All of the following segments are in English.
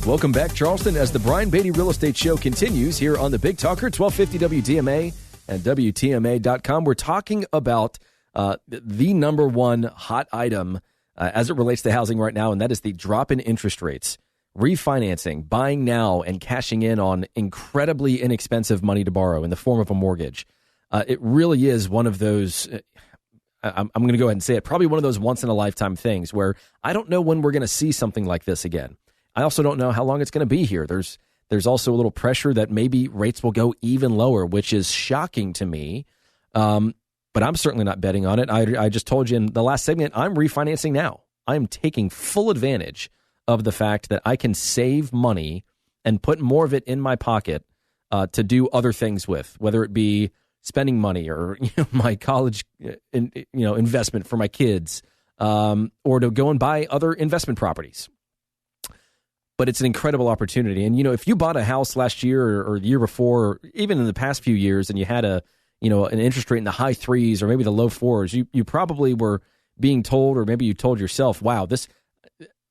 Welcome back, Charleston, as the BrianBeatty Real Estate Show continues here on the Big Talker, 1250 WDMA and WTMA.com. We're talking about the number one hot item as it relates to housing right now, and that is the drop in interest rates. Refinancing, buying now and cashing in on incredibly inexpensive money to borrow in the form of a mortgage. It really is one of those, I'm going to go ahead and say it, probably one of those once-in-a-lifetime things where I don't know when we're going to see something like this again. I also don't know how long it's going to be here. There's also a little pressure that maybe rates will go even lower, which is shocking to me. But I'm certainly not betting on it. I just told you in the last segment, I'm refinancing now. I'm taking full advantage of the fact that I can save money and put more of it in my pocket to do other things with, whether it be spending money or my college investment for my kids, or to go and buy other investment properties. But it's an incredible opportunity. And, if you bought a house last year or the year before, or even in the past few years, and you had an interest rate in the high threes or maybe the low fours, you probably were being told, or maybe you told yourself, wow,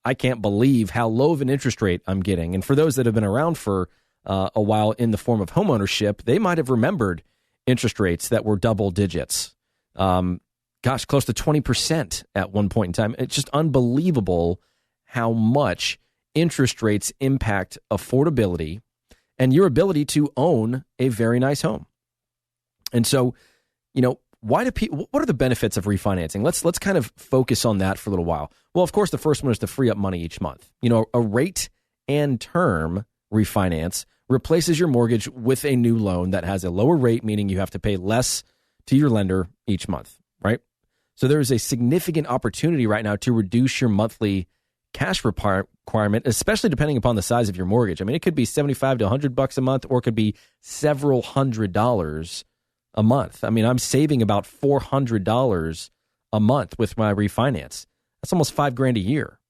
I can't believe how low of an interest rate I'm getting. And for those that have been around for a while in the form of homeownership, they might have remembered interest rates that were double digits. Close to 20% at one point in time. It's just unbelievable how much interest rates impact affordability and your ability to own a very nice home. And so, why do people? What are the benefits of refinancing? Let's kind of focus on that for a little while. Well, of course, the first one is to free up money each month. A rate and term refinance replaces your mortgage with a new loan that has a lower rate, meaning you have to pay less to your lender each month, right? So there is a significant opportunity right now to reduce your monthly cash requirement, especially depending upon the size of your mortgage. I mean, it could be $75 to $100 a month, or it could be several $100s a month. I mean, I'm saving about $400 a month with my refinance. That's almost $5,000 a year.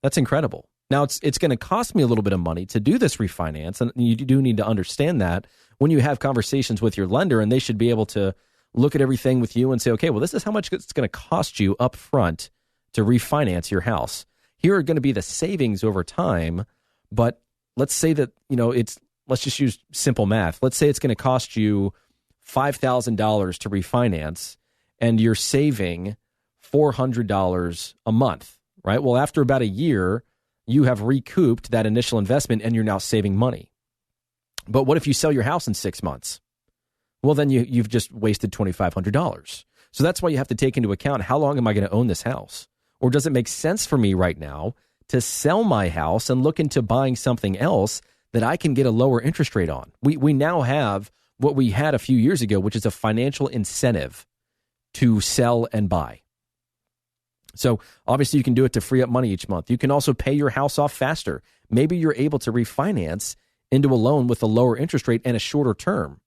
That's incredible. Now, it's going to cost me a little bit of money to do this refinance, and you do need to understand that when you have conversations with your lender, and they should be able to look at everything with you and say, okay, well, this is how much it's going to cost you up front to refinance your house. Here are going to be the savings over time, but let's say that, let's just use simple math. Let's say it's going to cost you $5,000 to refinance, and you're saving $400 a month, right? Well, after about a year, you have recouped that initial investment and you're now saving money. But what if you sell your house in 6 months? Well, then you've just wasted $2,500. So that's why you have to take into account, how long am I going to own this house? Or does it make sense for me right now to sell my house and look into buying something else that I can get a lower interest rate on? We now have what we had a few years ago, which is a financial incentive to sell and buy. So obviously you can do it to free up money each month. You can also pay your house off faster. Maybe you're able to refinance into a loan with a lower interest rate and a shorter term.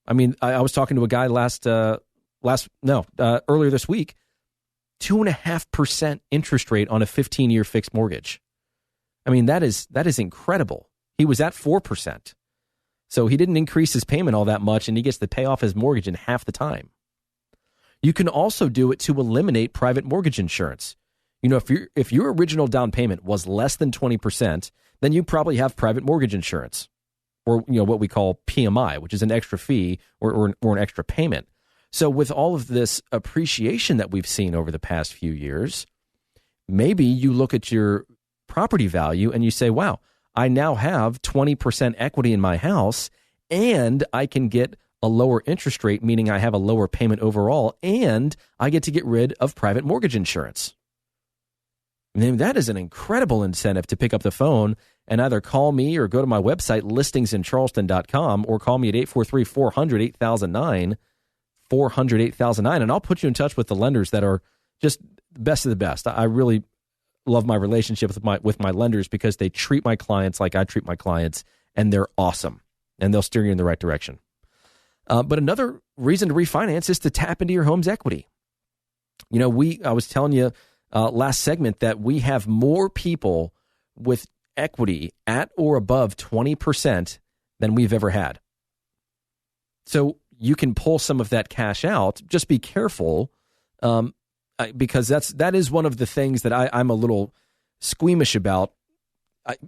I mean, I was talking to a guy earlier this week, 2.5% interest rate on a 15-year fixed mortgage. I mean, that is incredible. He was at 4%. So he didn't increase his payment all that much, and he gets to pay off his mortgage in half the time. You can also do it to eliminate private mortgage insurance. If your original down payment was less than 20%, then you probably have private mortgage insurance, or what we call PMI, which is an extra fee or an extra payment. So with all of this appreciation that we've seen over the past few years, maybe you look at your property value and you say, wow, I now have 20% equity in my house, and I can get a lower interest rate, meaning I have a lower payment overall, and I get to get rid of private mortgage insurance. And that is an incredible incentive to pick up the phone and either call me or go to my website, listingsincharleston.com, or call me at 843-400-8009, 400-8009, and I'll put you in touch with the lenders that are just the best of the best. I really love my relationship with my lenders because they treat my clients like I treat my clients, and they're awesome, and they'll steer you in the right direction. But another reason to refinance is to tap into your home's equity. I was telling you last segment that we have more people with equity at or above 20% than we've ever had. So you can pull some of that cash out. Just be careful, because that is one of the things that I'm a little squeamish about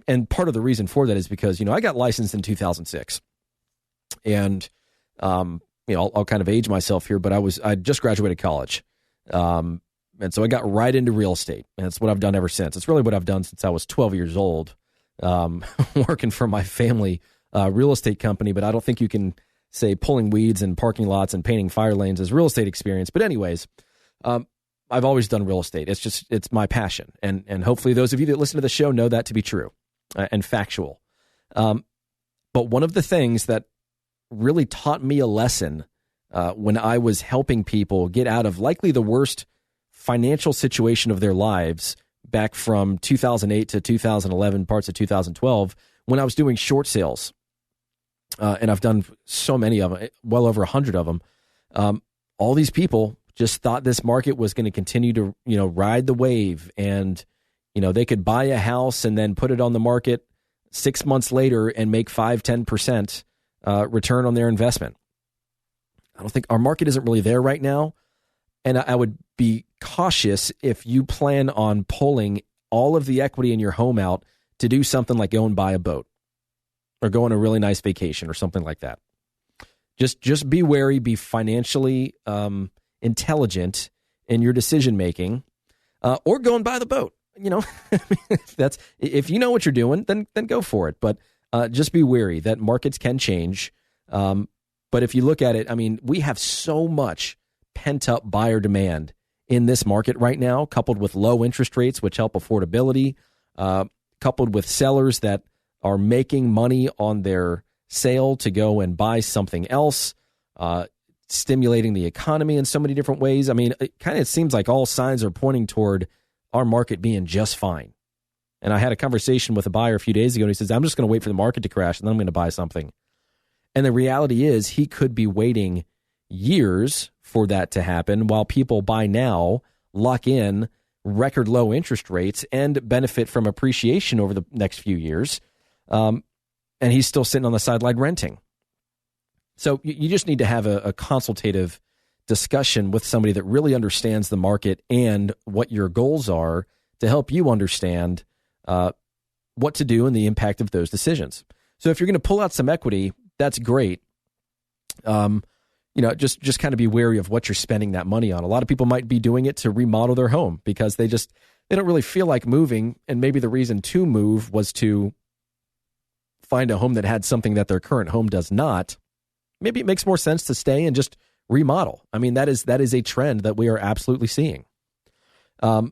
and part of the reason for that is because, I got licensed in 2006, and, I'll kind of age myself here, but I just graduated college. And so I got right into real estate, and it's what I've done ever since. It's really what I've done since I was 12 years old, working for my family real estate company. But I don't think you can say pulling weeds in parking lots and painting fire lanes as real estate experience. But anyways, I've always done real estate. It's my passion. And hopefully those of you that listen to the show know that to be true and factual. But one of the things that really taught me a lesson when I was helping people get out of likely the worst financial situation of their lives back from 2008 to 2011, parts of 2012, when I was doing short sales. And I've done so many of them, well over 100 of them. All these people just thought this market was going to continue to, ride the wave, and, they could buy a house and then put it on the market 6 months later and make 5-10% return on their investment. I don't think our market isn't really there right now. And I would be cautious if you plan on pulling all of the equity in your home out to do something like go and buy a boat or go on a really nice vacation or something like that. Just be wary, be financially intelligent in your decision making, or go and buy the boat. If you know what you're doing, then go for it. But just be wary that markets can change. But if you look at it, we have so much pent-up buyer demand in this market right now, coupled with low interest rates, which help affordability, coupled with sellers that are making money on their sale to go and buy something else, stimulating the economy in so many different ways. It seems like all signs are pointing toward our market being just fine. And I had a conversation with a buyer a few days ago, and he says, I'm just going to wait for the market to crash, and then I'm going to buy something. And the reality is he could be waiting years for that to happen, while people buy now, lock in record low interest rates, and benefit from appreciation over the next few years. And he's still sitting on the sideline renting. So you just need to have a consultative discussion with somebody that really understands the market and what your goals are to help you understand what to do and the impact of those decisions. So if you're going to pull out some equity, that's great. Just kind of be wary of what you're spending that money on. A lot of people might be doing it to remodel their home because they don't really feel like moving. And maybe the reason to move was to find a home that had something that their current home does not. Maybe it makes more sense to stay and just remodel. That is a trend that we are absolutely seeing. But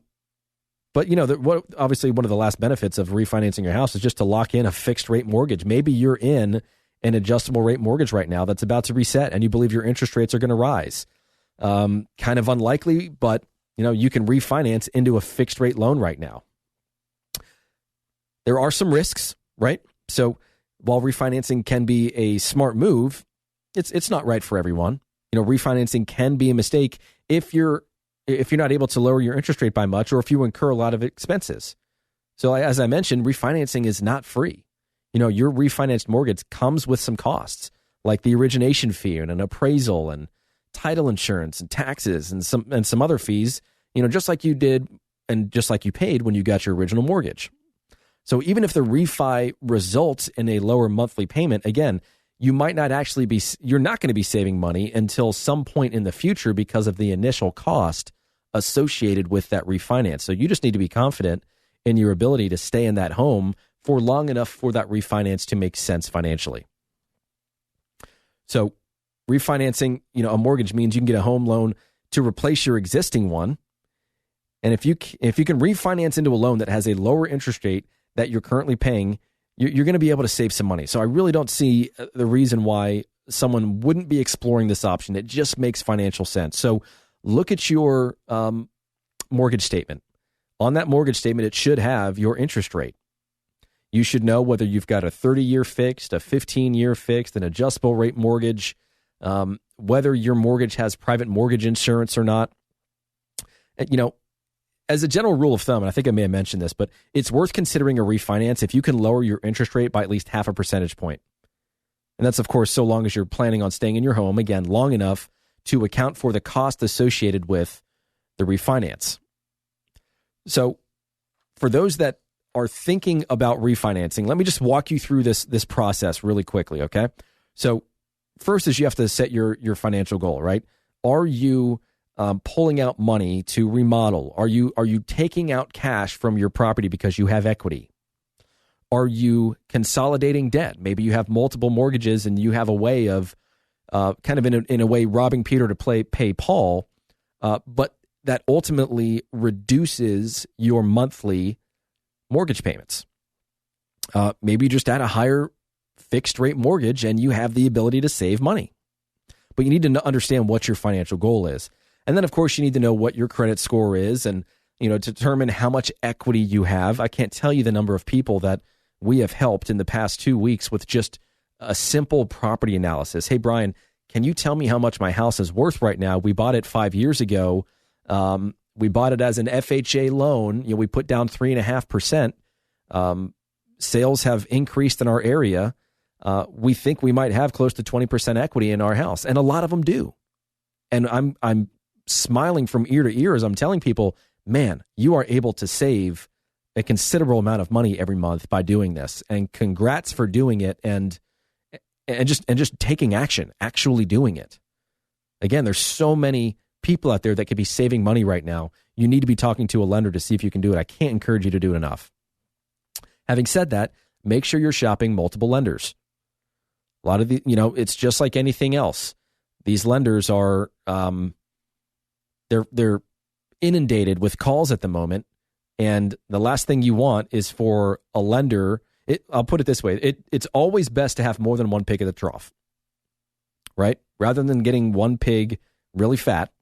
obviously one of the last benefits of refinancing your house is just to lock in a fixed rate mortgage. Maybe you're in an adjustable rate mortgage right now that's about to reset, and you believe your interest rates are going to rise. Kind of unlikely, but you can refinance into a fixed rate loan right now. There are some risks, right? So while refinancing can be a smart move, it's not right for everyone. Refinancing can be a mistake if you're not able to lower your interest rate by much, or if you incur a lot of expenses. So as I mentioned, refinancing is not free. Your refinanced mortgage comes with some costs, like the origination fee and an appraisal and title insurance and taxes and some other fees, just like you did and just like you paid when you got your original mortgage. So even if the refi results in a lower monthly payment, again, you're not going to be saving money until some point in the future because of the initial cost associated with that refinance. So you just need to be confident in your ability to stay in that home for long enough for that refinance to make sense financially. So refinancing, a mortgage means you can get a home loan to replace your existing one. And if you can refinance into a loan that has a lower interest rate that you're currently paying, you're going to be able to save some money. So I really don't see the reason why someone wouldn't be exploring this option. It just makes financial sense. So look at your mortgage statement. On that mortgage statement, it should have your interest rate. You should know whether you've got a 30-year fixed, a 15-year fixed, an adjustable rate mortgage, whether your mortgage has private mortgage insurance or not. And, as a general rule of thumb, and I think I may have mentioned this, but it's worth considering a refinance if you can lower your interest rate by at least 0.5 percentage point. And that's, of course, so long as you're planning on staying in your home, again, long enough to account for the cost associated with the refinance. So for those that are thinking about refinancing, let me just walk you through this process really quickly, okay? So first is you have to set your financial goal, right? Are you pulling out money to remodel? Are you taking out cash from your property because you have equity? Are you consolidating debt? Maybe you have multiple mortgages and you have a way of kind of in a way robbing Peter to pay Paul, but that ultimately reduces your monthly mortgage payments. Maybe you just add a higher fixed rate mortgage and you have the ability to save money. But you need to understand what your financial goal is. And then, of course, you need to know what your credit score is and, determine how much equity you have. I can't tell you the number of people that we have helped in the past 2 weeks with just a simple property analysis. Hey, Brian, can you tell me how much my house is worth right now? We bought it 5 years ago. We bought it as an FHA loan. We put down 3.5%. Sales have increased in our area. We think we might have close to 20% equity in our house, and a lot of them do. And I'm smiling from ear to ear as I'm telling people, man, you are able to save a considerable amount of money every month by doing this. And congrats for doing it and just taking action, actually doing it. Again, there's so many people out there that could be saving money right now. You need to be talking to a lender to see if you can do it. I can't encourage you to do it enough. Having said that, make sure you're shopping multiple lenders. A lot of it's just like anything else. These lenders are, they're inundated with calls at the moment. And the last thing you want is for a lender, I'll put it this way. It's always best to have more than one pig at the trough, right? Rather than getting one pig really fat,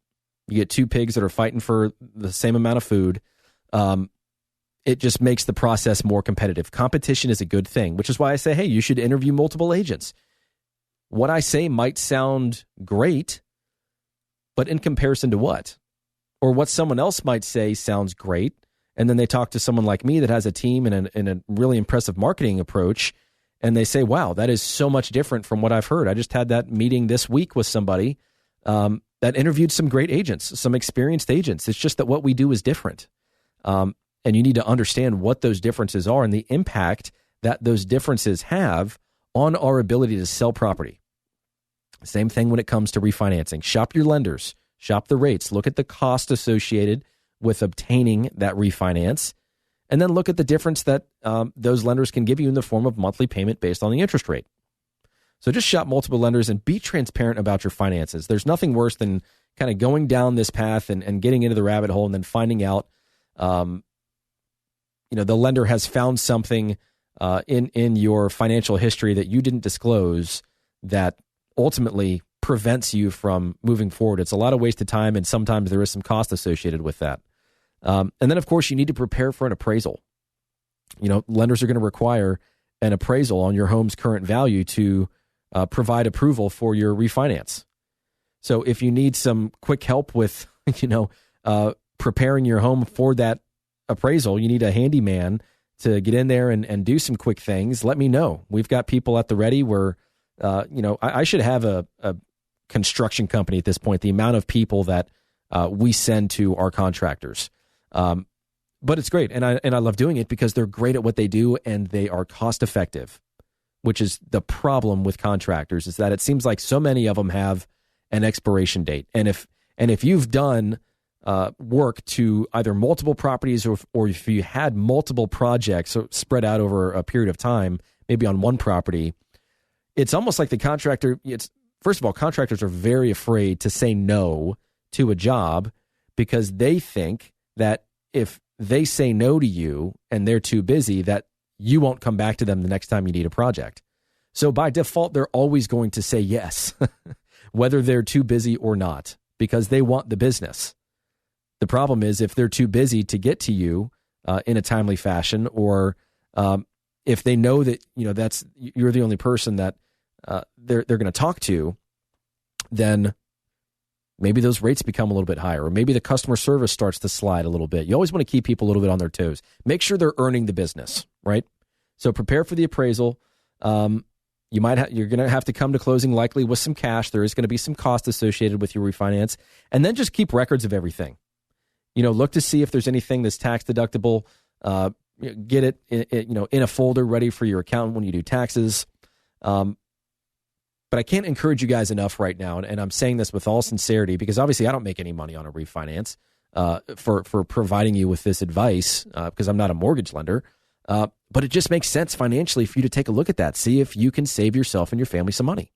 you get two pigs that are fighting for the same amount of food. It just makes the process more competitive. Competition is a good thing, which is why I say, hey, you should interview multiple agents. What I say might sound great, but in comparison to what? Or what someone else might say sounds great, and then they talk to someone like me that has a team and a really impressive marketing approach, and they say, wow, that is so much different from what I've heard. I just had that meeting this week with somebody that interviewed some great agents, some experienced agents. It's just that what we do is different. And you need to understand what those differences are and the impact that those differences have on our ability to sell property. Same thing when it comes to refinancing. Shop your lenders, shop the rates, look at the cost associated with obtaining that refinance, and then look at the difference that those lenders can give you in the form of monthly payment based on the interest rate. So just shop multiple lenders and be transparent about your finances. There's nothing worse than kind of going down this path and getting into the rabbit hole and then finding out the lender has found something in your financial history that you didn't disclose that ultimately prevents you from moving forward. It's a lot of wasted time, and sometimes there is some cost associated with that. And then, of course, you need to prepare for an appraisal. Lenders are going to require an appraisal on your home's current value to provide approval for your refinance. So if you need some quick help with, preparing your home for that appraisal, you need a handyman to get in there and do some quick things. Let me know. We've got people at the ready where, I should have a construction company at this point, the amount of people that we send to our contractors. But it's great. And I love doing it because they're great at what they do and they are cost effective, which is the problem with contractors, is that it seems like so many of them have an expiration date. And if you've done work to either multiple properties or if you had multiple projects spread out over a period of time, maybe on one property, it's almost like the contractor, first of all, contractors are very afraid to say no to a job because they think that if they say no to you and they're too busy, that you won't come back to them the next time you need a project. So by default, they're always going to say yes, whether they're too busy or not, because they want the business. The problem is if they're too busy to get to you in a timely fashion, or if they know that you're the only person that they're going to talk to, then maybe those rates become a little bit higher, or maybe the customer service starts to slide a little bit. You always want to keep people a little bit on their toes. Make sure they're earning the business, right? So prepare for the appraisal. You're going to have to come to closing likely with some cash. There is going to be some cost associated with your refinance, and then just keep records of everything. Look to see if there's anything that's tax deductible. get it in a folder ready for your accountant when you do taxes. But I can't encourage you guys enough right now, and I'm saying this with all sincerity because obviously I don't make any money on a refinance for providing you with this advice because I'm not a mortgage lender. But it just makes sense financially for you to take a look at that, see if you can save yourself and your family some money.